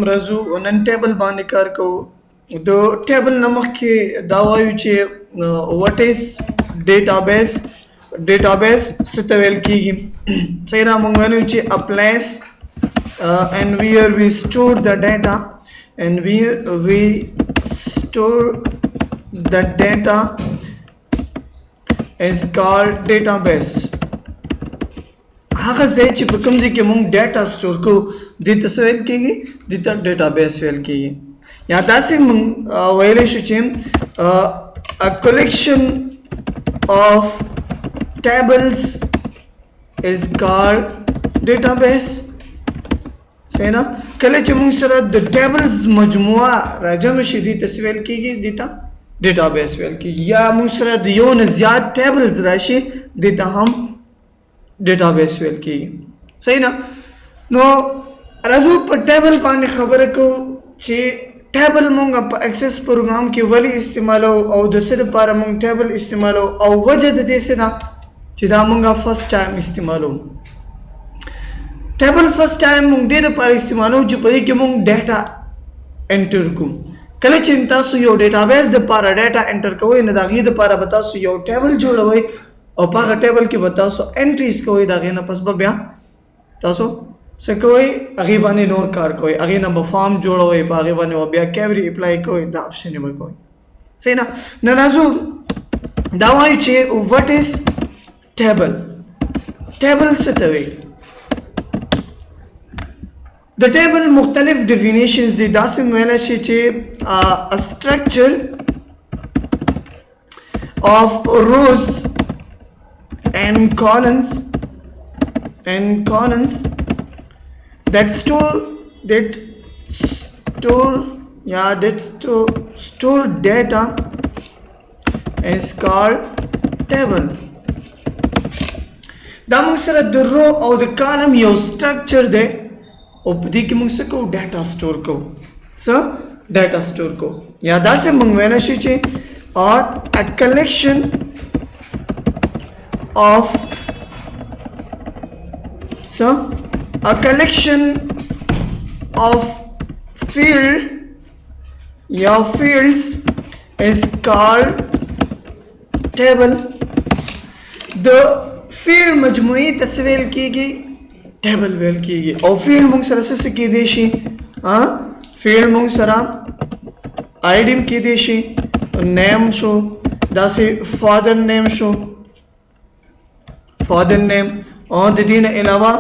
رزو نن ټیبل باندې کار کوو د ټیبل نمخ کې دا وایو چې what is database څه ته ویل کیږي صحیح را مونږ وایو چې a place and where we store the data and where we store the data is called database هغه ځای چې په کوم ځای کې موږ ډاټا سٹور کوو دې ته څه ویل کیږي دې ته ډیټابیس ویل کیږي یا داسې موږ ویلی شو چې a collection of tables is called database صحیح نه کله چې موږ سره د ټیبلز مجموعه راجمع شي دې ته څه ویل کیږي دې ته ډیټابیس ویل کیږي یا موږ سره د یو نه زیات ټیبلز راشي دې ته هم ډیټابیس ویل کیږي صحیح نه نو راځو په ټیبل باندې خبره کوو چې ټیبل مونږ په ایکسس پروګرام کې ولی استعمالو او د څه لپاره مونږ ټیبل استعمالو او وجه د دې څه ده چې دا مونږه فرست ټایم استعمالو ټیبل فرست ټایم مونږ دې لپاره استعمالو چې په دې کې مونږ ډاټا انټر کوو کله چې تاسو یو ډیټابیس د لپاره ډاټا انټر کوئ نو دا غي د لپاره به تاسو یو ټیبل جوړوئ او په هغه ټیبل کې به تاسو انټریز کوئ دا غي نه پس به بیا تاسو څه کوئ هغه باندې نور کار کوئ هغه نه به فارم جوړوئ په هغه باندې بیا کیوري اپلای کوئ دا آپشن یې کوئ صحیح نه نن راځو دا وایي چې what is table څه ته وایي د ټیبل مختلف ډیفینیشنز دي داسې ویل شي چې a structure of rows and columns that store data is called table دا موږ سره د رو او د کالم یو سټرکچر دی او په دې کې موږ څه کوو ډاټا سٹور کوو یا داسې موږ ویلی شي چې a collection of fields is called table د field مجموعي تسویل کیږي ټیبل ویل کیږي او field موږ سره څه کېدی شي field موږ سره id کېدی شي name شو داسې father name شو father name او د دې نه علاوه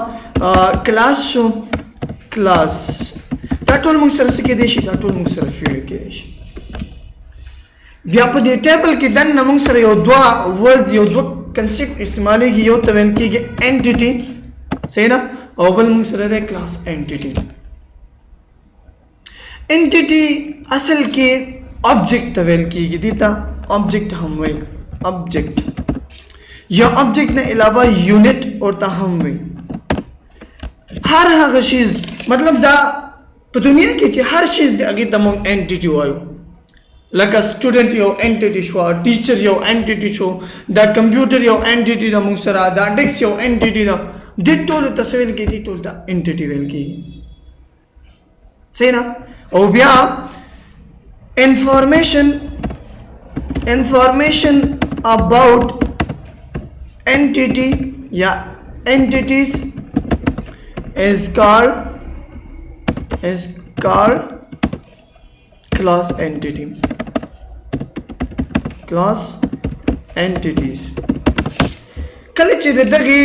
class شو class دا ټول موږ سره څه کېدی شي دا ټول موږ سره field کېدی شي بیا په دې ټیبل کې دنه موږ سره یو دوه ورډز یو دوه کنسپټ استعمالېږي یو ته ویل کېږي entity صحیح نه او بل موږ سره دی class entity اصل کې object ته ویل کېږي دې ته object هم وایي object یا object نه علاوه unit ورته هم وایي هر هغه شیز مطلب دا په دنیا کې چې هر شیز دی هغې ته موږ entity وایو لکه سټوډنټ یو انټیټي شو ټیچر یو انټیټي شو دا کمپیوټر یو انټیټي ده موږ سره دا ډیسک یو انټیټي ده دې ټولو ته څه ویل کېږي ټول ته انټیټي ویل کېږي صحیح نه او بیا information about entity یا entities is called class entities کله چې دغه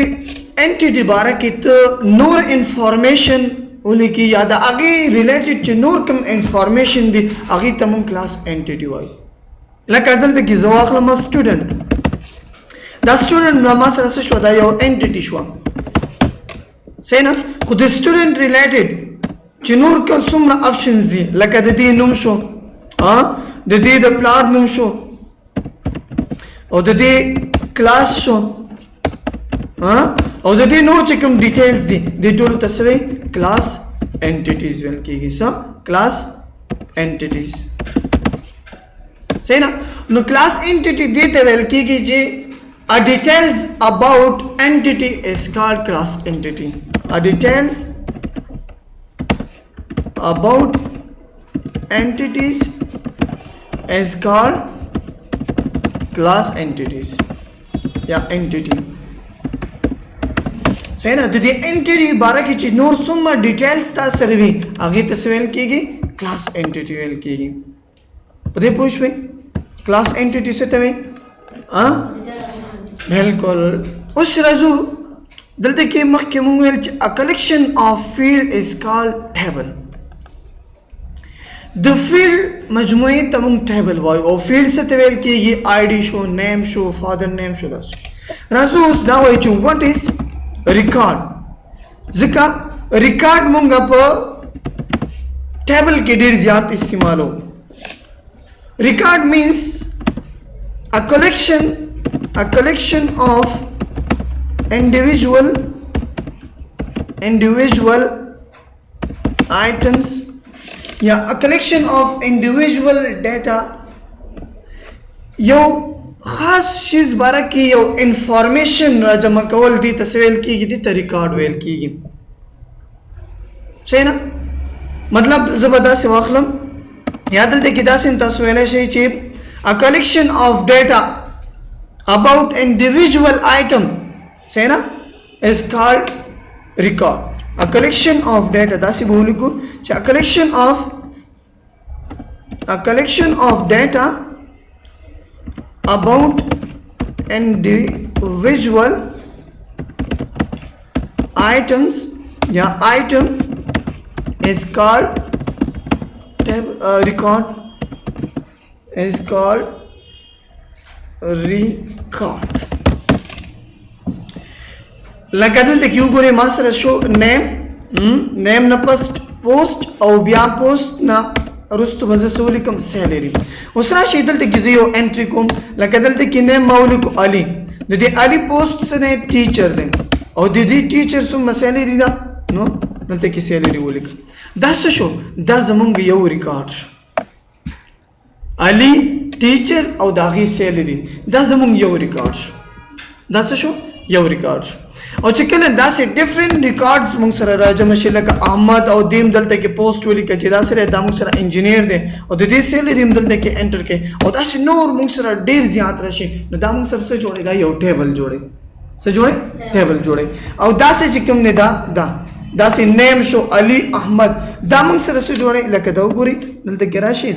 انټیټي باره کې ته نور انفارمیشن ولیکي یا د هغې ریلیټډ چې نور کوم انفارمیشن دي هغې ته موږ کلاس انټیټي وایو لکه دلته کې زه واخلم سټوډنټ دا سټوډنټ ما سره څه شوه دا یو انټیټي شوه صحیح نه خو د سټوډنټ ریلیټډ چې نور کوم څومره آپشنز دي لکه د دې نوم شو د دې د پلار نوم شو او د دې کلاس شو او د دې نور چې کوم ډیټیلز دي د ټول تصویر کلاس انټیټیز ویل کېږي کلاس انټیټیز صحیح نه نو کلاس انټیټي دې ته ویل کېږي چې a details about entity is called class entity a details about entities is called class entities या entity सही ना तो the entity बारे की चीज नोर सुम्मा details ता सर्वी आगे तस्वीर कीगी class entity वेल कीगी पता पूछ में class entity से तवे हाँ बिल्कुल उस रजू दलते के मक्के मुंगल a collection of field is called table the field मजमुई तमुंग table वाई और field से तवेल की ये ID show name show father name show दस रजू उस दावे चुं what is record जिका record मुंगा पर table के डेर ज़्यादा इस्तेमाल हो record means a collection of individual items या a collection of individual data यो खास चीज बारा की यो इंफॉर्मेशन जमा कवल दी तस्वीर की दी तो रिकॉर्ड वेल की सही ना मतलब जबरदस्त वाखलम याद रखते कि दासिम तस्वीर से cheap a collection of data about individual item सही ना is called record a collection of data दासी बोलू को a collection of data about individual items या item is called record is called record लगदल ते क्यों करे मास्टर शो नेम न पोस्ट और बिया पोस्ट ना रुस्त मजसूलिकम सैलरी उसरा शेदल ते गिजियो एंट्री कोम लगदल ते कि नेम मौलिक अली दे अली पोस्ट से ने टीचर दे और दे टीचर सुम सैलरी दा नो नते कि सैलरी वलिक दस शो द जमंग यो रिकॉर्ड अली टीचर और दागी सैलरी द जमंग यो रिकॉर्ड दस शो यो रिकॉर्ड और चिकन दास डिफरेंट रिकॉर्ड्स मुंगसरा राजमशिला का अहमद और दीम दलते के पोस्ट वाली का जिदासरे दा मुंगसरा इंजीनियर दे और दे सैलरी दलते के एंटर के और दास नूर मुंगसरा डेर ज्यादा रशी न दा मुंगसर से जोड़े दा यो टेबल जोड़े से जोड़े टेबल जोड़े और दास चिकम ने दास नेम शो अली अहमद दा मुंगसरा से जोड़े लके दो गुरी दलते के राशि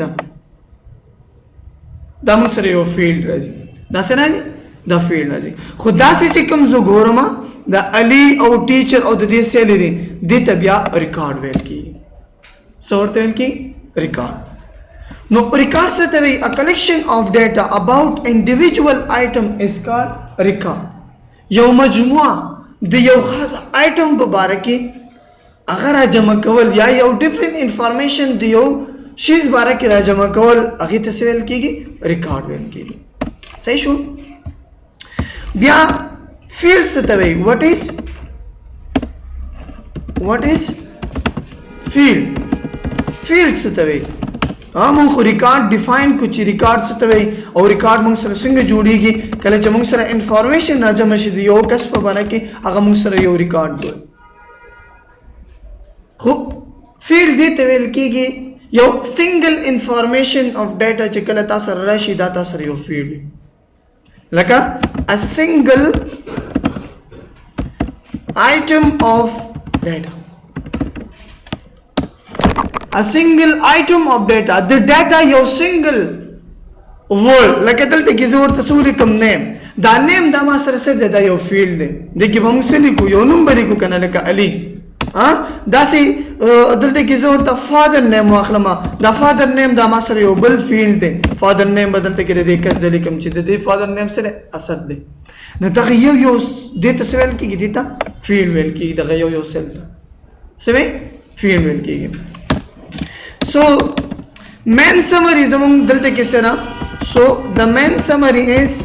दा मुंगसरा यो फील्ड राजी दास ना जी दा फील्ड राजी खुदा से चिकम जो गोरमा द अली और टीचर और द सैलरी दी तबिया रिकॉर्ड वेल की सोर्ट वेल की रिकॉर्ड नो रिकॉर्ड से तभी a collection of data about individual item is called record यो मजमुआ द यो खास आइटम बबारकी अगर जमा कवल या यो डिफरेंट इंफॉर्मेशन द यो चीज बारकी जमा कवल अगी तस्वीर की रिकॉर्ड वेल की सही शो बिया field से तवे what is field से तवे हम रिकॉर्ड डिफाइन कुछ रिकॉर्ड से तवे और रिकॉर्ड मंग सर सिंग जोड़ीगी कले चमंग सर इंफॉर्मेशन ना जमशिद यो कसब बना के अगर मंग सर यो रिकॉर्ड दो हो फील्ड दी तवे की यो सिंगल इंफॉर्मेशन ऑफ डाटा चकले तासर राशि डाटा सर यो फील्ड लका a single item of data the data your single word like दलते किसी और तस्वीर कम नेम दा नेम दा मा सर से दा यो फील्ड है देखिए हम से लिखो यो नंबर को कना लका अली हाँ दासी दलते किसी और ता फादर नेम वाखलमा दा फादर नेम दा मा सर यो बल फील्ड है फादर नेम बदलते के दे कस जली कम चीज दे फादर नेम से असद दे न तगयो यो दे तस्वीर की देता फील्ड वेल की तगयो यो सेल सवे फील्ड वेल की so main summary zamung dalte kisena so the main summary is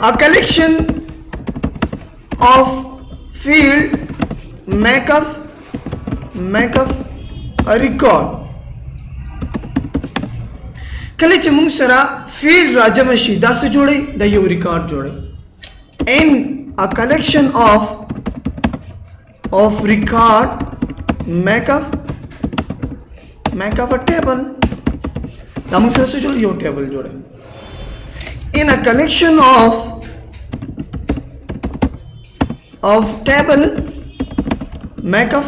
a collection of field make up a record कले चमुंग सरा फील्ड राजमशी दास जोड़े द यो रिकॉर्ड जोड़े इन a collection of record make up a table. دا موږ سره جوړ یو ټیبل جوړه. In a collection of table make of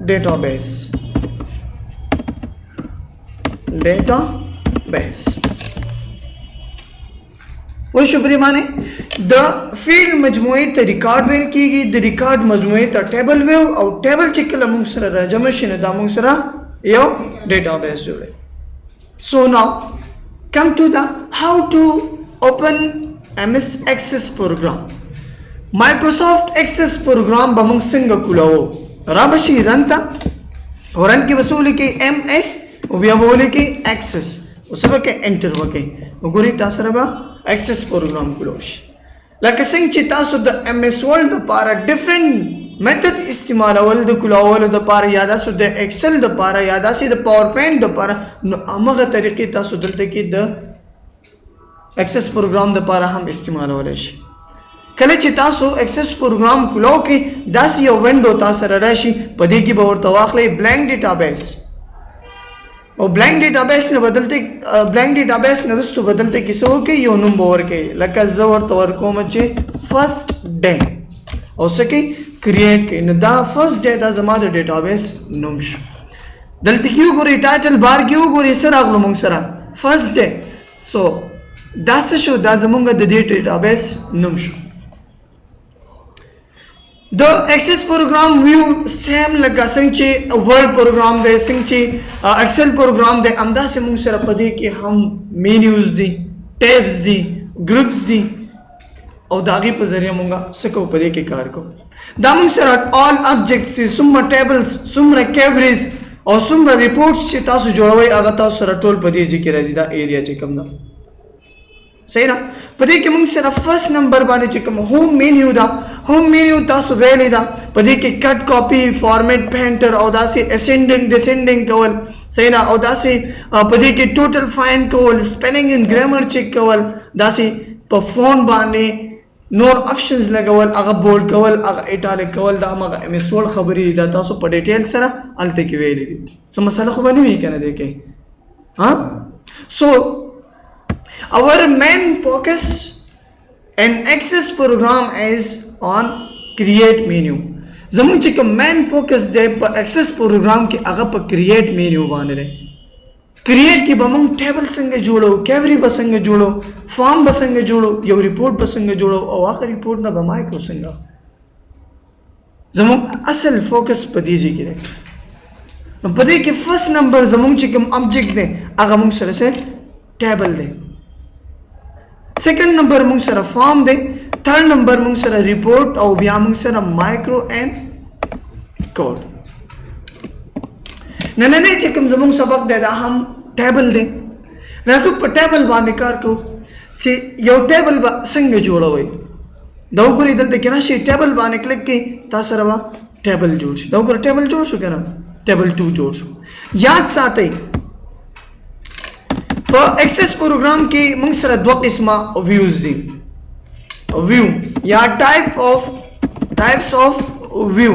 database. वो शुक्रिया माने the field मजमूई te रिकॉर्ड वेल कीगी द रिकॉर्ड मजमूई te टेबल वेव और टेबल चिकल मोंग सरा रजमशिन दा मोंग सरा यो डेटाबेस जोड़े. So now come to the how to open MS Access program. Microsoft Access program बमोंग सिंग कुलाओ राबशी रनता और रन की वसूली के MS व्यवोली के Access उसमें के एंटर वके उगुरी तासरबा Access program कुलोश लके सिंग चितासु द MS Word द पारा different method इस्तेमाल अवल द कुलाओल द पारा यादा सु द Excel द पारा यादा सी द PowerPoint द पारा नो अमगा तरीके तासु दलते की द Access program द पारा हम इस्तेमाल अवलेश कले चितासु Access program कुलाओ के दास यो विंडो तासर राशि पदी की बहुत तवाखले blank database और ब्लैंक डेटाबेस ने रस्तु बदलते किसो के यो नंबर के लका जवर तवर को मचे फर्स्ट डे और सके क्रिएट के नदा फर्स्ट डे दा जमा द डेटाबेस नमश दलते क्यों गोरी टाइटल बार क्यों गोरी सर अगलो मंग सरा फर्स्ट डे सो दास शो दा जमुंगा द डेटाबेस नमश. The Access program view same लगा संचे Word program दे संचे Excel program दे अमदा से मुंग सर पदे कि हम menus दी tabs दी groups दी और दागी पर जरिए मुंगा सको पदे के कार को दामुंग सर all objects दी सुम्मा tables सुम्मा categories और सुम्मा reports चिता सु जोड़वाई आगता सर टोल पदे जी के रजिदा एरिया चिकम ना सही ना पदे के मुंग सर फर्स्ट नंबर बाने चिकम होम मेन्यू तासु वेली दा पदे के कट कॉपी फॉर्मेट पेंटर और दासी असेंडिंग डिसेंडिंग कवल सही ना और दासी पदे के टोटल फाइन कवल स्पेलिंग एंड ग्रामर चेक कवल दासी परफॉर्म बाने नोर ऑप्शंस लगावल अगर बोल्ड कवल अगर इटालिक कवल दा मगा एमएस वर्ड खबरी दा तासु प डिटेल सरा अलते की वेली दी सो मसला खबर नहीं कहना देखे हां. सो our main focus and Access program is on create menu. जमुन चिकम main focus दे पर Access program के आगे पर create menu बाने रहे. create की बमंग टेबल संगे जोड़ो, कैवरी बसंगे जोड़ो, फॉर्म बसंगे जोड़ो, यो रिपोर्ट बसंगे जोड़ो और आखिर रिपोर्ट ना बमाए को संगा. जमुन असल focus पदी जी की रहे. पदी के first number जमुन चिकम object दे आगे मुंग सर से टेबल दे. सेकंड नंबर मुंग सरा फॉर्म दे. थर्ड नंबर मुंग सरा रिपोर्ट और बिया मुंग सरा माइक्रो एंड कोड नने चिकम जमुंग सबक दे दा हम टेबल दे रसु पर टेबल बा निकार को छि यो टेबल बा संग जोड़ो वे दौगुरी दल दे केना शी टेबल बा ने क्लिक की ता सरवा टेबल जोड़ दौगुर टेबल जोड़ सु केना टेबल 2 जोड़ याद साथे तो एक्सेस प्रोग्राम की मंग सरा दो किस्मा व्यूज दी व्यू या टाइप्स ऑफ व्यू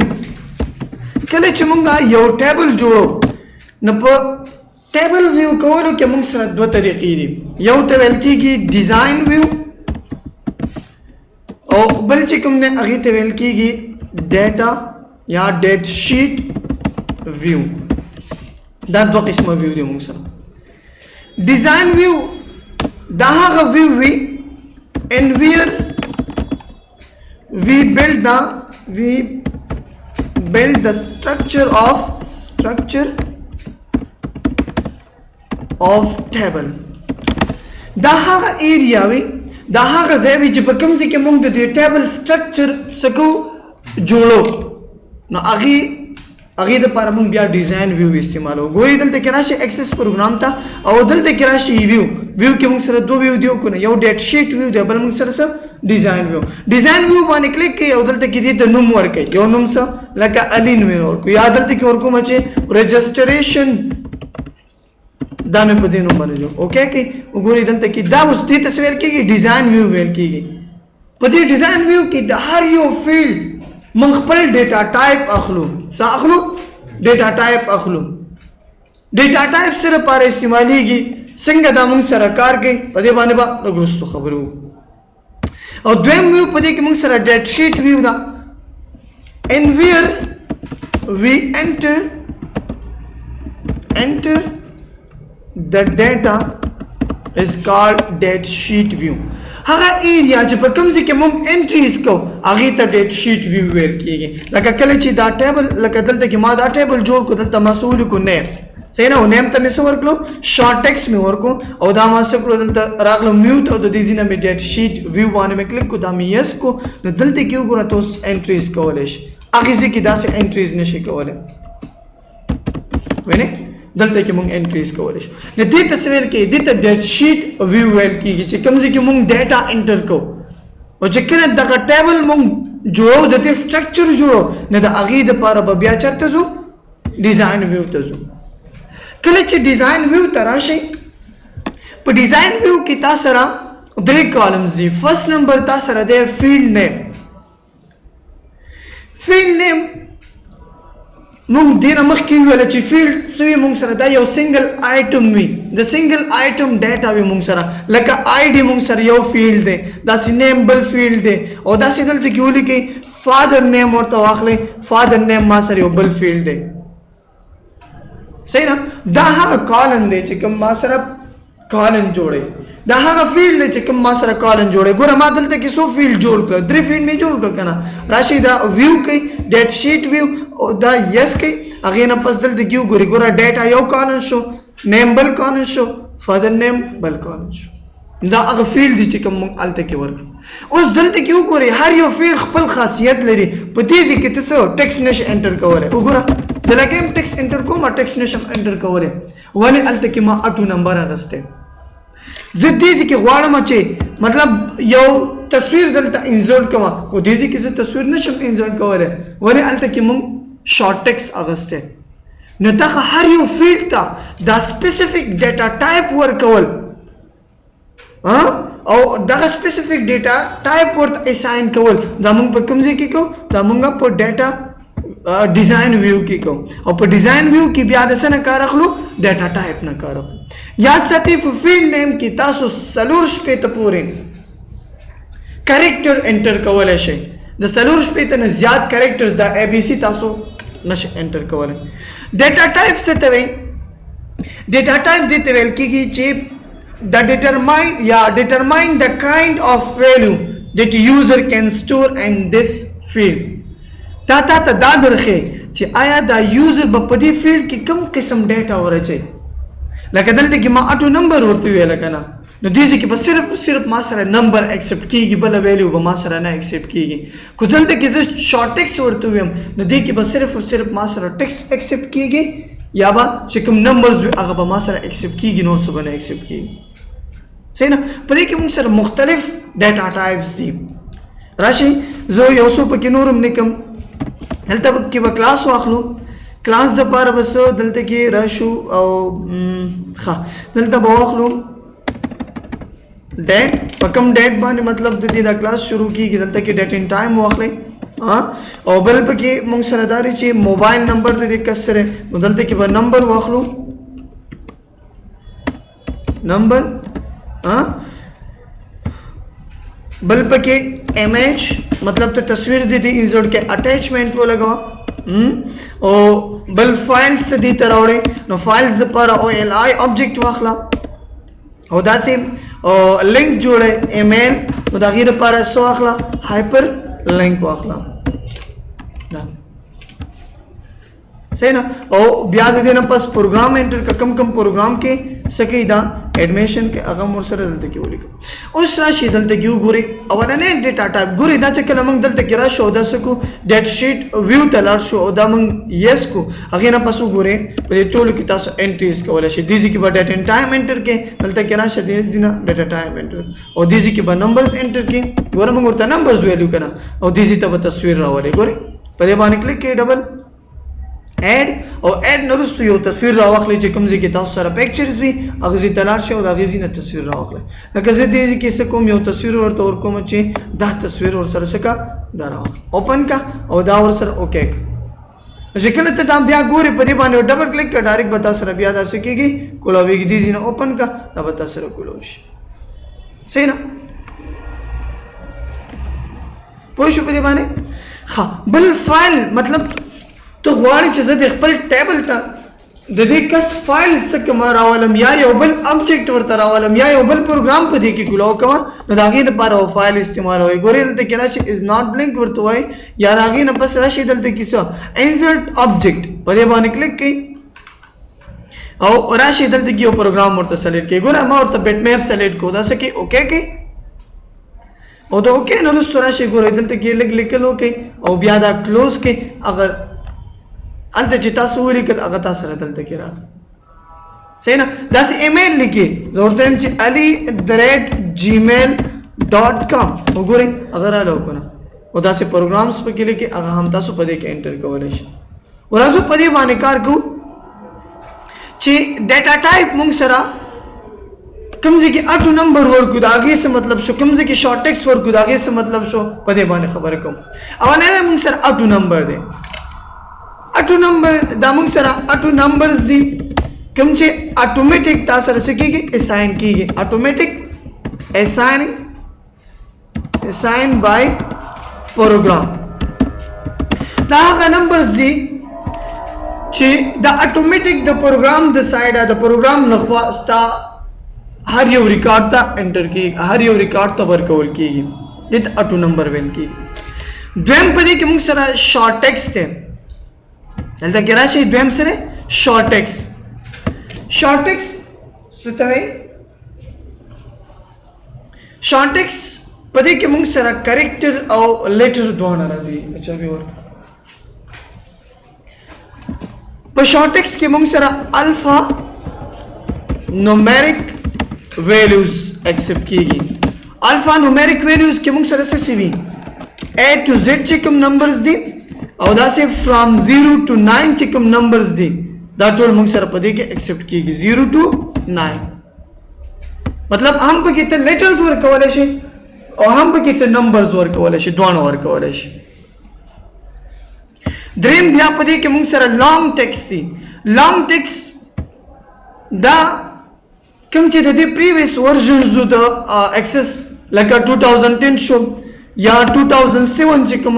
कले चमुंगा यो टेबल जोड़ो न प टेबल व्यू कोलो के मंग सरा दो तरीके दी यो तेवल की डिजाइन व्यू और बल्कि तुमने अगी तेवल की डेटा या डेट शीट व्यू दा दो किस्मा व्यू दी मंग सरा. Design view dahaga view we and where we build the structure of table dahaga area we dahaga zevi jibakam se ke mung de table structure sako जोड़ो ना आगे तो पारा मुंग बिया डिजाइन व्यू इस्तेमाल हो गोरी दल ते कराशी एक्सेस प्रोग्राम था और दल ते कराशी व्यू के मुंग सर दो व्यू दियो को ना यो डेट शीट व्यू दे बल मुंग सर डिजाइन व्यू बाने क्लिक के और दल ते किदी द नुम वर्क है यो नुम सा लका अलिन में और को याद दल ते की और को मचे دا مې په دې نوم باندې جوړ اوکے کې وګورئ دلته کې دا اوس دې ته ویل کېږي ډیزاین ویو ویل کېږي په دې ډیزاین ویو کې د هر یو فیلډ موږ خپل ډیټا ټایپ اخلو څه اخلو ډیټا ټایپ اخلو ډیټا ټایپ سره لپاره استعمالېږي څنګه دا موږ سره کار کوي په دې باندې به وروستو خبرو او دویم ویو په دې کې موږ سره ډیټ شیټ ویو دا and where we enter the data is called date sheet view هغه ایریا چې په کوم ځای کې موږ انټریز کوو هغه ته ډیټ شیټ ویو ویل کېږي لکه کله چې دا ټیبل لکه دلته کې ما دا ټیبل جوړ کړ دلته مسؤل کو نه صحیح نه نیم ته مې څه ورکړو شارټ ټیکس مې ورکو او دا ما څه کړو دلته راغلو میوټ او د دې ځینه مې ډیټ شیټ ویو باندې مې کلیک کو دا مې یس کو نو دلته کې وګوره تاسو انټریز کولای شئ هغه ځکه چې داسې انټریز نشي کولای وینئ دلته کې مونږ انټریز کولای شو نو دې تصویر کې دې ته ډیټ شیټ ویو ویل کېږي چې کوم ځای کې مونږ ډیټا انټر کوو او چې کله دغه ټیبل مونږ جوړو د دې سټرکچر جوړو نو د هغې دپاره به بیا چېرته ځو ډیزاین ویو ته ځو کله چې ډیزاین ویو ته راشئ په ډیزاین ویو کې تا سره درې کالمز دي فرست نمبر تا سره دی فیلډ نیم فیلډ نیم مونږ دینه مخکې ویل چې فیلډ سوي مونږ سره دا یو سنگل آیټم وي د سنگل آیټم ډیټا وي مونږ سره لکه آی ډي مونږ سره یو فیلډ دی داسې نیم بل فیلډ دی او داسې دلته کې ولیکئ فادر نیم ورته واخلئ فادر نیم ما سره یو بل فیلډ دی صحیح نه دا هغه کالن دی چې کوم ما سره کالن جوړي دا هغه فیلډ دی چې کوم ما سره کالن جوړي ګوره ما دلته کې څو فیلډ جوړ کړل درې فیلډ مې جوړ کړل کنه راشي دا ویو کوي ډیټ شیټ ویو او دا یس کوي هغه نه پس دلته کې ګوره ډیټا یو کالن شو نیم بل کالن شو فادر نیم بل کالن شو دا هغه فیلډ دی چې کوم موږ الته کې ورکړو اوس دلته کې وګورئ هر یو فیلډ خپل خاصیت لري په دې ځای کې تاسو ټیکس نشئ انټر کولی وګوره چې لکه ټیکس انټر کوم ټیکس نشم انټر کولی ولې الته کې ما اټو نمبر اغستی زه دې ځای کې غواړم چې مطلب یو تصویر دلته انزرټ کوم خو دې ځای کې زه تصویر نشم انزرټ کولی ولې الته کې موږ شارټ ټیکس اغستی نو دغه هر یو فیلډ ته دا سپیسیفیک ډیټا ټایپ ورکول او دغه سپیسیفیک ډیټا ټایپ ورته اساین کول دا موږ په کوم ځای کې کوو دا موږ په ډیټا ډیزاین ویو کې کوو او په ډیزاین ویو کې بیا د څه نه کار اخلو ډیټا ټایپ نه کار اخلو یاد ساتئ په فیلډ نیم کې تاسو څلور شپېته پورې کریکټر انټر کولی شئ د څلور شپېته نه زیات کریکټرز دا اے بي سي تاسو نشئ انټر کولی ډیټا ټایپ څه ته وایي ډیټا ټایپ دې ته ویل کېږي چې determine the kind of value that user can store in this field تا دا درخه چې آیا دا یوزر په دې فیلډ کې کوم قسم ډیټا ورچي لکه دلته کې ما اټو نمبر ورته ویل کنه نو دې کې په صرف ما سره نمبر ایکسپټ کیږي بل ویلیو به ما سره نه ایکسپټ کیږي کو دلته کې زه شارټ ټیکس ورته ویم نو دې کې به صرف ما سره ټیکس ایکسپټ کیږي یا به چې کوم نمبرز وي هغه به ما سره ایکسپټ کیږي نو څه به نه ایکسپټ کیږي صحیح نه په دې کې موږ سره مختلف ډیټا ټایپس دي راشي زه یو څو پکې نورم لیکم دلته کې به کلاس واخلو کلاس د پاره بس دلته کې راشو او ښه دلته به واخلو ډیټ په کوم ډیټ باندې مطلب د دې دا کلاس شروع کیږي دلته کې ډیټ ان ټایم واخلئ او بل پکې موږ سره داري چې موبایل نمبر د دې کس سره نو دلته کې به نمبر واخلو نمبر بل پکې امیج مطلب ته تصویر دې دې انسرټ کې اٹیچمنٹ و لگاو او بل فایلز ته دې تراوړې نو فایلز د پر او ال آی آبجیکټ واخلا او داسې لینک جوړه ایمیل نو دا غیر پر سو واخلا هایپر لینک واخلا صحیح نه او بیا د دې نه پس پروګرام انټر کم پروګرام کې سکی دا ایڈمیشن کې هغه مور سره دلته کې ولیکم اوس راشي دلته کې وګورئ اولنې ډیټا ټایپ ګورئ دا چې کله موږ دلته کې راشو دا سکو ډیټ شیټ ویو ته لاړ شو او دا موږ یس کو هغه نه پس وګورئ په دې ټولو کې تاسو انټریز کولای شئ دیږي کې به ډیټا ان ټایم انټر کې دلته کې راشه دې نه ډیټا ټایم انټر او دیږي کې به نمبرز انټر کې ګورئ موږ ورته نمبرز ویلو کنه او دیږي ته به تصویر راولې ګورئ په دې باندې کلیک کې ډبل اډ او اډ نورستو یو تصویر راوخلی چې کوم ځای کې تاسو سره پکچرز وي هغه ځای تلار شي او د هغې ځای نه تصویر راوخلی لکه زه دې کې څه کوم یو تصویر ورته ورکوم چې دا تصویر ورسره څه کا دا راوخلی اوپن کا او دا ورسره اوکې چې کله ته دا بیا ګورې په دې باندې ډبل کلیک کړه ډایرکټ به تا سره بیا داسې کېږي کولاوېږي دې ځای نه اوپن کا دا به تا سره کولاو شي صحیح نه پوه شو په دې باندې ښه بل فایل مطلب ته غواړې چې زه د خپل ټیبل ته د دې کس فایل څه کوم راولم یا یو بل ابجیکټ ورته راولم یا یو بل پروګرام په دې کې کولاو کوم نو د هغې لپاره او فایل استعمالوئ ګورې دلته کې راشي از ناٹ بلنک ورته وایي یا د هغې نه بس راشي دلته کې څه انسرټ ابجیکټ په دې باندې کلیک کړئ او راشي دلته کې یو پروګرام ورته سلیکټ کړئ ګوره ما ورته بیټ میپ سلیکټ کړو دا څه کې اوکې کې او دا اوکې نو وروسته راشي ګورئ دلته کې لږ لیکل وکړئ او بیا دا کلوز کړئ اگر انت چې تاسو ولیکل هغه تاسو سره دلته کې راغلی صحیح نه داسې ایمیل لیکئ زه ورته وایم چې ali@gmail.com وګورئ هغه راغلی او که نه او داسې پروګرامز پکې لیکئ هغه هم تاسو په دې کې انټر کولی شئ ورځو په دې باندې کار کوو چې ډیټا ټایپ موږ سره کوم ځای کې اټو نمبر ورکو د هغې څه مطلب شو کوم ځای کې شارټ ټیکس ورکو د هغې څه مطلب شو په دې باندې خبره کوم اولنی موږ سره اټو نمبر دی اټو نمبر دا موږ سره اټو نمبرز دي کوم چې اتوماتیک تا سره څه کېږي اساین کېږي اتوماتیک اساین بای پروګرام دا هغه نمبرز دي چې دا اتوماتیک د پروګرام د سایډه د پروګرام لخوا ستا هر یو ریکارډ ته انټر کېږي هر یو ریکارډ ته ورکول کېږي دې ته اټو نمبر ویل کېږي دویم په دې کې موږ سره شارټ ټیکس دی دلته کې راشي دویم سره شارټ ټیکس شارټ ټیکس څه ته وایي شارټ ټیکس په دې کې موږ سره کریکټر او لیټر دواړه راځي اچھا به ور په شارټ ټیکس کې موږ سره الفا نومریک ویلیوز ایکسپټ کیږي الفا نومریک ویلیوز کې موږ سره څه وي A to Z چې کوم نمبرز دي او دا سه فرام 0 to 9 چې کوم نمبرز دي دا ټول موږ سره په دې کې ایکسپټ کیږي 0 to 9 مطلب هم په کې ته لیټرز ورکولای شي او هم په کې ته نمبرز ورکولای شي دوه ورکولای شي دریم بیا په دې کې موږ سره لانګ ټیکس دي لانګ ټیکس دا کوم چې د دې پریویس ورژنز د اکسس لکه 2010 شو یا 2007 چې کوم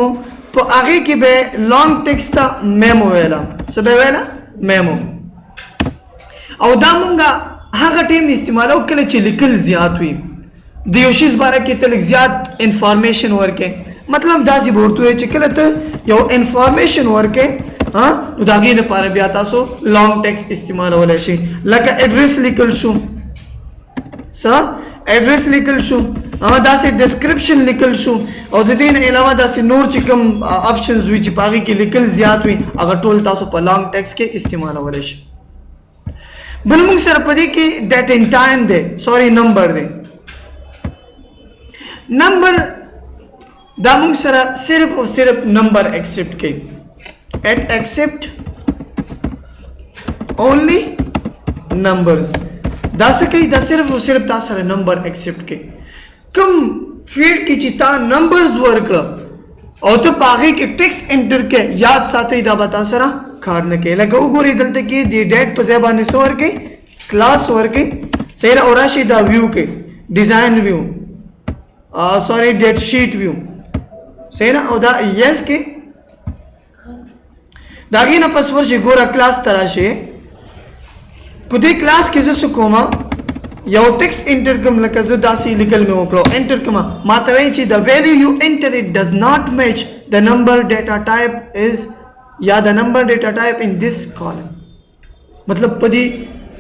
په هغه کې به لانګ ټیکس ته میمو ویلا څه به ویلا میمو او دا مونږه هغه ټیم استعمالو کله چې لیکل زیات وي د یو شی باره کې تل زیات انفارمیشن ورکې مطلب دا چې ورته چې کله ته یو انفارمیشن ورکې ها نو دا غي لپاره بیا تاسو لانګ ټیکس استعمالولای شئ لکه ایڈریس لیکل شو ایڈریس لیکل شو دا سه ډسکرپشن لیکل شو او د دې نه علاوه دا سه نور چې کوم آپشنز وي چې پاږي کې لیکل زیات وي هغه ټول تاسو په لانګ ټیکس کې استعمالولای شئ بل موږ سره پدې کې ډیټ ان ټایم دی سوري نمبر دی نمبر دا موږ سره صرف او صرف نمبر ایکسپټ کوي at accept only numbers دا څه کوي دا صرف او صرف تاسو سره نمبر ایکسپټ کوي کوم فیلډ کې چې تا نمبرز ورکړه او ته پاغه کې ټیکس انټر کې یاد ساتي دا به تاسو سره کار نه کوي لکه وګورئ دلته کې دی ډیټ په ځای باندې څه ورکړي کلاس ورکړي صحیح او راشي دا ویو کې ډیزاین ویو سوري ډیټ شیټ ویو صحیح او دا یس کې داغه نه پس ورشي ګوره کلاس تراشه کو دې کلاس کې څه کومه یو ټیکس انټر کوم لکه زه داسې لیکل مې وکړو انټر کوم ما ته وایي چې the value you enter it does not match the number data type is یا the number data type in this column مطلب په دې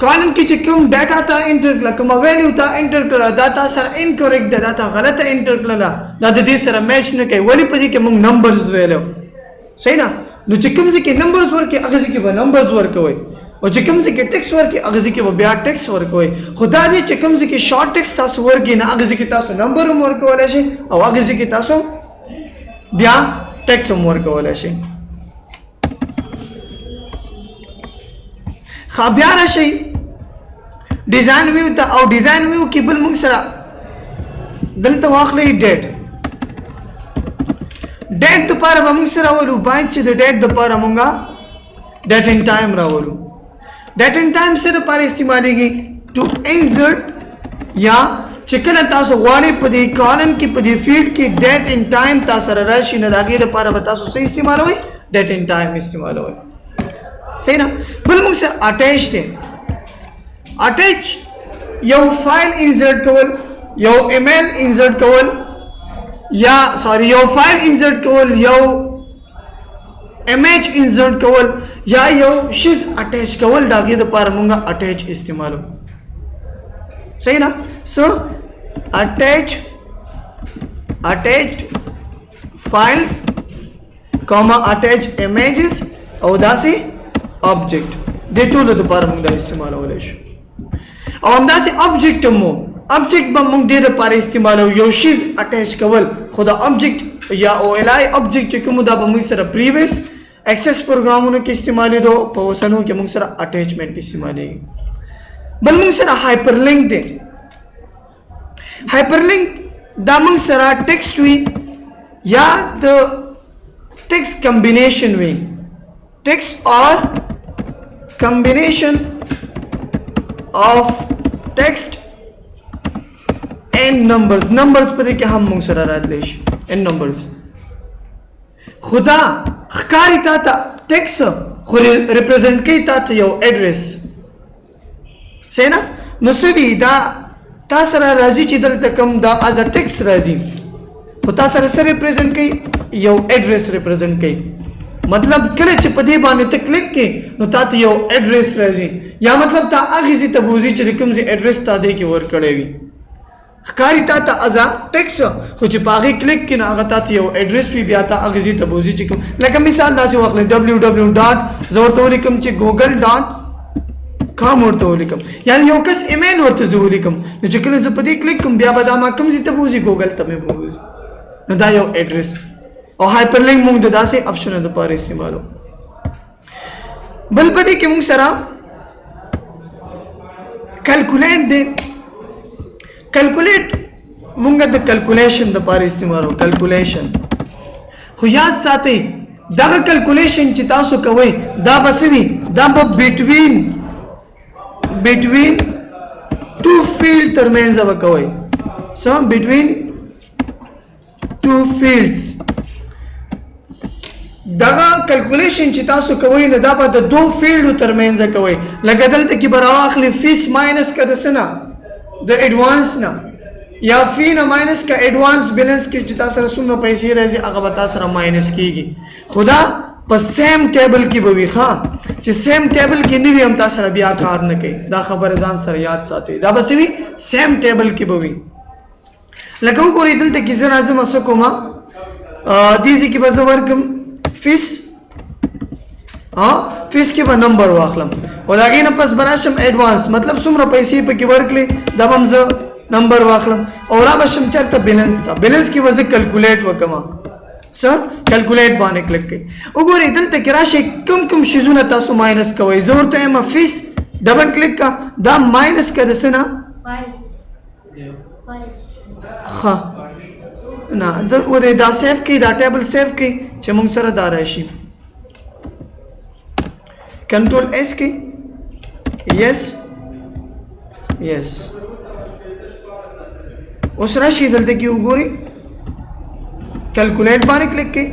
کالم کې چې کوم ډاټا ته انټر کړه کوم ویلیو ته انټر کړه دا تاسو سره انکریکټ ده دا ته غلطه انټر کړه دا د دې سره میچ نه کوي ولی په دې کې موږ نمبرز ویلو صحیح نه نو چې کوم ځکه نمبرز ورکې هغه ځکه به نمبرز ورکوي او چې کوم ځکه ټیکس ورکې هغه ځکه به بیا ټیکس ورکوي خدا دې چې کوم ځکه شارټ ټیکس تاسو ورکې نه هغه ځکه تاسو نمبر هم ورکولای شي او هغه ځکه تاسو بیا ټیکس هم ورکولای شي بیا راشي ډیزاین ویو ته او ډیزاین ویو کې بل موږ سره دلته واخلې ډیټ لپاره به موږ سره راولو باید چې د ډیټ لپاره موږ ډیټ ان ټایم راولو ډیټ ان ټایم سره لپاره استعمالېږي ټو انسرټ یا چې کله تاسو غواړئ په دې کالم کې په دې فیلډ کې ډیټ ان ټایم تاسو سره راشي نو د هغې لپاره به تاسو څه استعمالوئ ډیټ ان ټایم استعمالوئ صحیح نه بل موږ سره اټیچ دی اټیچ یو فایل انسرټ کول یو ایمیل انسرټ کول یا یو فایل انسرټ کول یو امیج انسرټ کول یا یو شیز اٹیچ کول دا غي د پاره مونږه اٹیچ استعمالو صحیح نه سو attached files comma attached images او داسې object د ټولو د پاره مونږ دا استعمالولای شو او همداسې object مو object به مونږ د لپاره استعمالو یو شیز اٹیچ کول خو دا object یا او الای object کوم دا به موږ سره previous access پروګرامونو کې استعمالې دو په وسنو کې موږ سره attachment استعمالې بل موږ سره hyperlink دی hyperlink دا موږ سره text وی یا د text combination وی text or combination of text and numbers په دې کې هم موږ سره راتلی شي and numbers خدا خکاری تا ټیکس خو ریپرزینټ کوي تا ته یو ایډریس صحیح نه نو سوي دا تا سره راځي چې دلته کوم دا از ا ټیکس راځي خو تا سره سره ریپرزینټ کوي یو ایډریس ریپرزینټ کوي مطلب کله چې په دې باندې ته کلیک کې نو تا ته یو ایډریس راځي یا مطلب تا هغه ځای ته بوزي چې کوم ځای ایډریس تا دې کې ورکړی وي خکاری تا ته ازا ټیکس خو چې پاغي کلیک کینه هغه ته یو ایډریس وی بیا ته هغه زی ته بوزي چې لکه مثال داسې واخلئ www. زورته ولیکم چې google.com ورته ولیکم یعنی یو کس ایمیل ورته زه ولیکم نو چې کله زه په دې کلیک کوم بیا به دا ما کوم زی ته بوزي ګوګل ته مې بوزي نو دا یو ایډریس او هایپرلینک موږ د داسې آپشن د پاره استعمالو بل په دې کې موږ سره کیلکولیټ دی کیلکولیټ مونږ د کیلکولیشن د پاره استعمالو کیلکولیشن خو یاد ساتئ دا کیلکولیشن چې تاسو کوئ دا بسوي دا په بټوین ټو فیلډ ترمنځ وکوي سو بټوین ټو فیلډز دا کیلکولیشن چې تاسو کوئ نه دا په د دوه فیلډو ترمنځ کوئ لکه دلته کې براواخلي فیس ماینس کده سنا د ایڈوانس نه یا فی نه ماینس کا ایڈوانس بیلنس کې چې تاسو سره څومره پیسې راځي هغه به تاسو سره ماینس کیږي خدا په سیم ټیبل کې به وي ښا چې سیم ټیبل کې نه وي هم تاسو سره بیا کار نه کوي دا خبره ځان سره یاد ساتئ دا به وي سیم ټیبل کې به وي لکه وګورئ دلته کې زه راځم څه کوم دې کې به زه ورکم فیس فیس کې به نمبر واخلم او دا غي نه پس براشم ایڈوانس مطلب څومره پیسې پکې ورکړي دا هم زه نمبر واخلم او را بشم چرته بیلنس تا بیلنس کې وځه کیلکولیټ وکما څه کیلکولیټ باندې کلیک کړئ وګورئ دلته کې راشي کوم شیزونه تاسو ماینس کوئ زه ورته یم فیس ډبل کلیک کا دا ماینس کده سنا ها نه دا سیف کی دا ټیبل سیف کی چې موږ سره دا راشي کنټرول اس کی یس اوس راشي دلته کې وګورئ کیلکولیټ باندې کلیک کړئ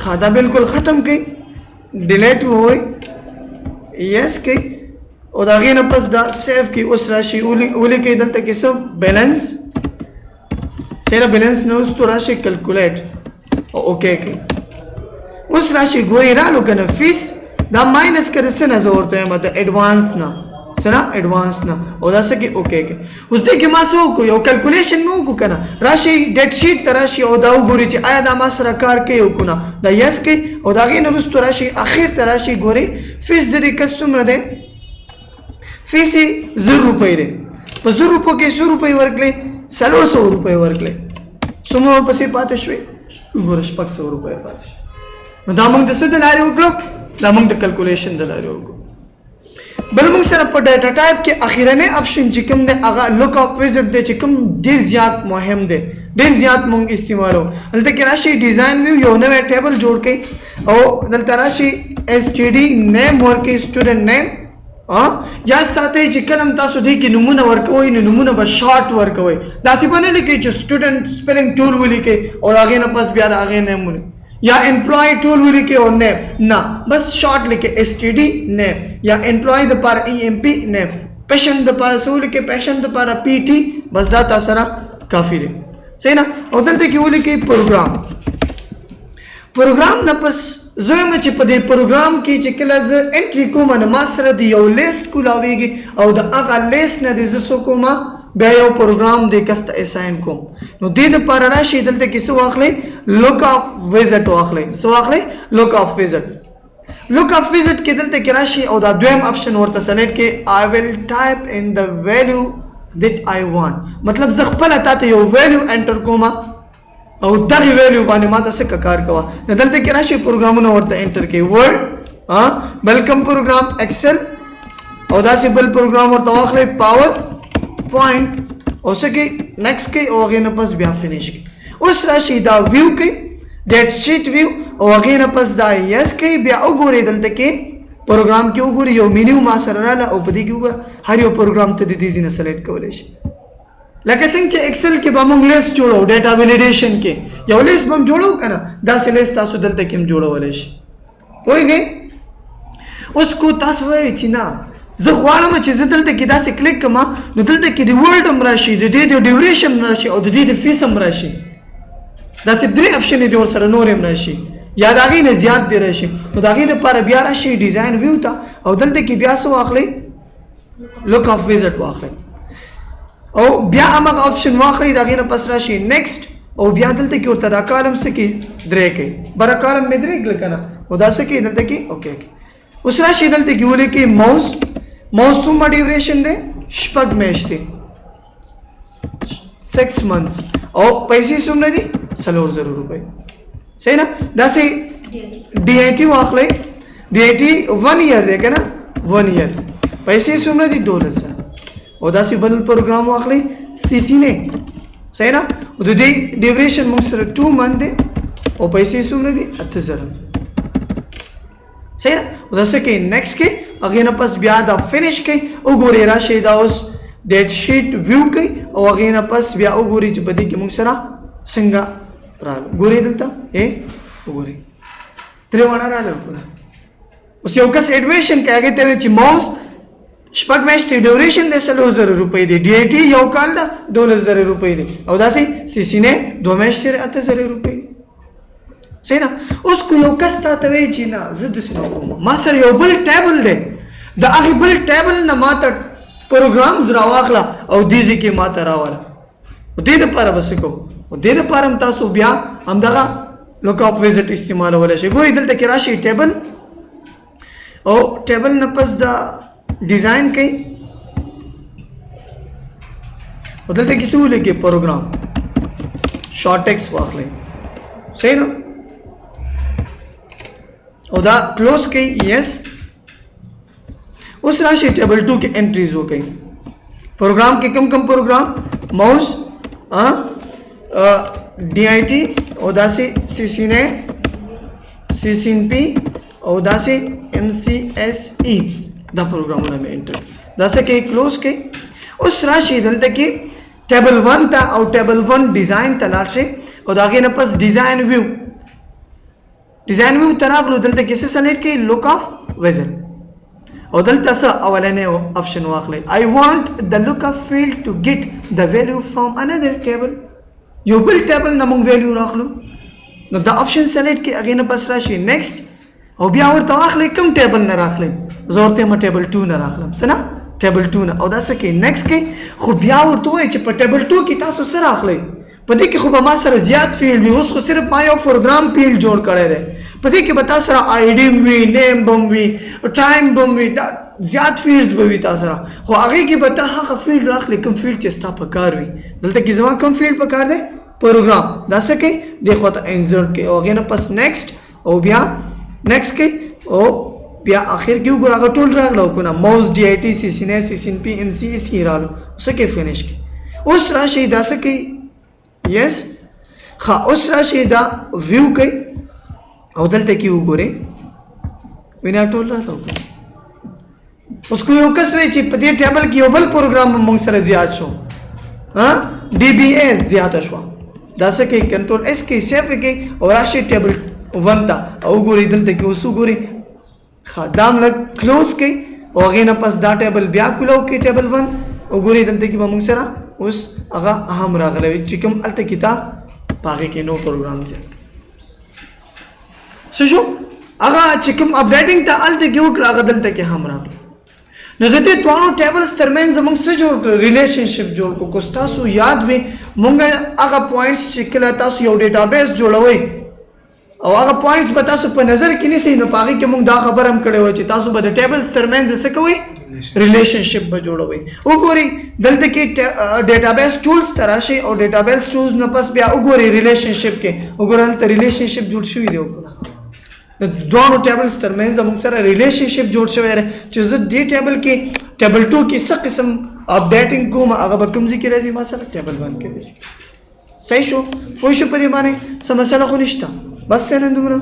خدا بالکل ختم کړئ ډیلیټ وای یس کړئ او دا غي نه پس دا سیو کې اوس راشي ولې کې دلته کې څه بیلنس چیرې بیلنس نو اوس تو راشي کیلکولیټ او اوکے کې اوس راشي ګوري رالو کنه فیس دا ماینس کړه سنه زورته یم د ایڈوانس نه سره ایڈوانس نه او دا څه کې اوکے کې اوس دې کې ما څه کو یو کیلکولیشن نو کو کنه راشي ډیټ شیټ تراشي او دا وګوري چې آیا دا ما سره کار کوي او کنه دا یس کې او دا غي نه رستو راشي اخر تراشي ګوري فیس دې کسټمر ده فیس 0 روپۍ ده په 0 روپو کې 100 روپۍ ورکړي 300 روپۍ ورکړي څومره پسې پاتې شوي ګورش 500 روپۍ پاتې نو دا موږ د څه د لارې وکړو دا موږ د کیلکولیشن د لارې وکړو. بل موږ سره په ډیټا ټایپ کې اخیرنی اپشن چې کوم دی هغه لوک اپ ویزټ دی چې کوم ډیر زیات مهم دی، ډیر زیات موږ استعمالو. دلته کې راشي ډیزاین ویو یو نوې ټیبل جوړ کړئ او دلته راشي اس ټي ډي نیم ورکړئ سټوډنټ نیم. یا ساتي چې کلم تاسو دې کې نمونه ورکوي نو نمونه به شارټ ورکوي، داسې باندې لیکي چې سټوډنټ سپیلنګ ټول ولیکي او هغه نه پس بیا هغه نیم ولي، یا امپلای ټول ولیکي او نیم نه، بس شارټ لیکي اس ټي ډي نیم، یا امپلای د پر ای ام پی نیم، پیشنټ د پر سو لیکي پیشنټ د پر پی ټي، بس دا تاسو سره کافی دی. صحیح نه؟ او دلته کې ولیکي پروګرام نه پس زه مې چې په دې پروګرام کې چې کله زه انټری کوم نو ما سره دی یو لیست کولاویږي او د هغه لیست نه د زه سو کوم بیا یو پروګرام د کست اساین کوم. نو دې لپاره راشي دلته کې څه واخلئ لوک اپ ویزټ واخلئ. څه واخلئ؟ لوک اپ ویزټ. لوک اپ ویزټ کې دلته کې راشي او دا دویم اپشن ورته سلیکټ کې I will type in the value that I want. مطلب زه خپل تاسو یو ویلیو انټر کوم او دغه ویلیو باندې ماته څه کار کوه. نو دلته کې راشي پروګرامونه ورته انټر کې ورډ بل کوم پروګرام ایکسل او داسې بل پروګرام ورته واخلئ پاور پوینټ او څه کې نیکسټ کې او هغې نه پس بیا فینیش کې. اوس راشي دا ویو کې ډیټ شیټ ویو او هغې نه پس دا یس کې بیا وګورئ دلته کې پروګرام کې وګورئ یو مینیو ما سره رااله او په دې کې وګوره هر یو پروګرام ته د دې ځینه سلیکټ کولی شي. لکه څنګه چې ایکسل کې به موږ لیست جوړو ډیټا ویلیډیشن کې یو لیست به جوړو کنه داسې لیست تاسو دلته کې هم جوړولی شي. پوهیږئ؟ اوس کو تاسو وایئ چې نه زه غواړم چې زه دلته کې داسې کلیک کړم نو دلته کې د ورډ هم راشي د دې د ډیوریشن راشي او د دې د فیس هم راشي، داسې درې اپشن دي ورسره نور هم راشي یا د هغې نه زیات دی راشي. نو د هغې لپاره بیا راشي ډیزاین ویو ته او دلته کې بیا څه واخلئ لوک اپ ویزټ واخلئ او بیا هماغه اپشن واخلئ د هغې نه پس راشي نیکسټ او بیا دلته کې ورته دا کالم څه کوي درې کوي بره کالم مې درې کړل که نه او دا څه کوي دلته کې اوکې. اوس راشي دلته کې ولیکئ موس څومره ډیوریشن دی 6 میاشتې 6 months او پیسې څومره دي 4,000 روپۍ. صحیح نه؟ داسې ډي آی ټي واخلئ ډي آی ټي 1 year دی که نه 1 year پیسې څومره دي 2,000 او داسې بل پروګرام واخلئ سی سی نه. صحیح نه؟ د دې ډیوریشن موږ سره 2 month دی او پیسې څومره دي 8,000. صحیح نه؟ او دا څه کوي نیکسټ کې هغې نه پس بیا دا فینش کوي وګورئ راشئ دا اوس ډیټ شیټ ویو کوي او هغې نه پس بیا وګورئ چې په دې کې موږ سره څنګه راغله. ګورئ دلته وګورئ درې واړه راغله. اوس یو کس ایډمیشن کوي هغې ته وایي چې موس 6 میاشتې ډیوریشن دی 4,000 روپۍ دی، ډي آی ټي یو کال ده 2,000 روپۍ دی او داسې سی سی نه 2 میاشتې 8,000 روپۍ دی. صحیح نه؟ اوس کو یو کس تا ته وایي چې نه زه داسې نه کوم ما سره یو بل ټیبل دی د هغې بل ټیبل نه ما ته پروګرامز راواخله او دې ځای کې ما ته راوله او دې لپاره به څه کوو او دې لپاره هم تاسو بیا همدغه لوک اپ ویزټ استعمالولی شئ. ګورئ دلته کې راشئ ټیبل او ټیبل نه پس دا ډیزاین کوي او دلته کې څه ولیکئ پروګرام شارټ ټیکس واخلئ. صحیح نه؟ او دا کلوز کوي یس. اوس راشي ټیبل 2 کې انټریز وکړئ پروګرام کې کم پروګرام موس ډي آی ټي او داسې سی سی نه سی سی ان پی او داسې ایم سی ایس ای دا پروګرامونه مې انټر داسې کې کلوز کوي. اوس راشي دلته کې ټیبل 1 ته او ټیبل 1 ډیزاین ته لاړ شئ او د هغې نه پس ډیزاین ویو ته راغلو دلته کې څه سلیکټ کړئ لوک اپ ویزټ او دلته څه اولنی اپشن واخلئ I want the lookup field to get the value from another table. یو بل ټیبل نه موږ ویلیو راخلو نو دا اپشن سلیکټ کړئ هغې نه پس راشي نیکسټ او بیا ورته واخلئ کوم ټیبل نه راخلئ زه ورته یم ټیبل 2 نه راخلم څه نه ټیبل 2 نه او دا څه کوئ نیکسټ کوئ خو بیا ورته ووایئ چې په ټیبل 2 کې تاسو څه راخلئ په دې کې خو به ما سره زیات فیلډ وي اوس خو صرف ما یو پروګرام فیلډ جوړ کړی دی په دې کې به تا سره آی ډي هم وي نیم به هم وي ټایم به هم وي زیات فیلډز به وي تا سره خو هغې کې به ته هغه فیلډ راخلې کوم فیلډ چې ستا په کار وي. دلته کې زما کوم فیلډ په کار دی پروګرام دا څه کوي دې خوا ته انسرټ کوي او هغې نه پس نیکسټ او بیا نیکسټ کوي او او بیا اخر کې وګوره هغه ټول راغلو کنه موس ډي آی ټي سی سي ان سی ان پی ام سی اس کی رالو څه کې فینیش کی اوس راشي دا څه کوي یس ها اوس راشي دا ویو کوي او دلته کې وګوره وینا ټول راغلو اوس کو یو کس وی چې په دې ټیبل کې یو بل پروګرام موږ سره زیات شو ها ډي بي اس زیات شو دا څه کوي کنټرول اس کې سیف کې او راشي ټیبل 1 تا او ګوري دلته کې اوس ګوري خدام لګ کلوز کې او غینه پس دا ټیبل بیا کولو کې ټیبل 1 او ګوري دلته کې به موږ سره اوس هغه اهم راغلی چې کوم الته کتاب پاګه کې نو پروګرام زیات شو هغه چې کوم اپډیټینګ ته الته کې وکړه هغه دلته کې هم راغلی نو د دې دوه ټیبلز ترمنځ موږ څه جوړ ریلیشنشپ جوړ کو تاسو یاد وي موږ هغه پوینټس چې کله تاسو یو ډیټابیس جوړوي او هغه پوینټس به تاسو په نظر کې نیسئ نو پاګه کې موږ دا خبر هم کړې و چې تاسو به د ټیبلز ترمنځ څه کوئ ریلیشنشپ به جوړوي وګورئ دلته کې ډیټابیس ټولز تراشي او ډیټابیس ټولز نه پس بیا وګورئ ریلیشنشپ کې وګورئ ته ریلیشنشپ جوړ شوی دی وګورئ د دوه ټیبلز ترمنځ موږ سره ریلیشنشپ جوړ شوی دی چې زه دې ټیبل کې ټیبل 2 کې څه قسم اپډیټینګ کوم هغه به کوم ځکه راځي ما سره ټیبل 1 کې راځي صحیح شو وای شو په دې باندې څه مسله خو نشته بس نن دومره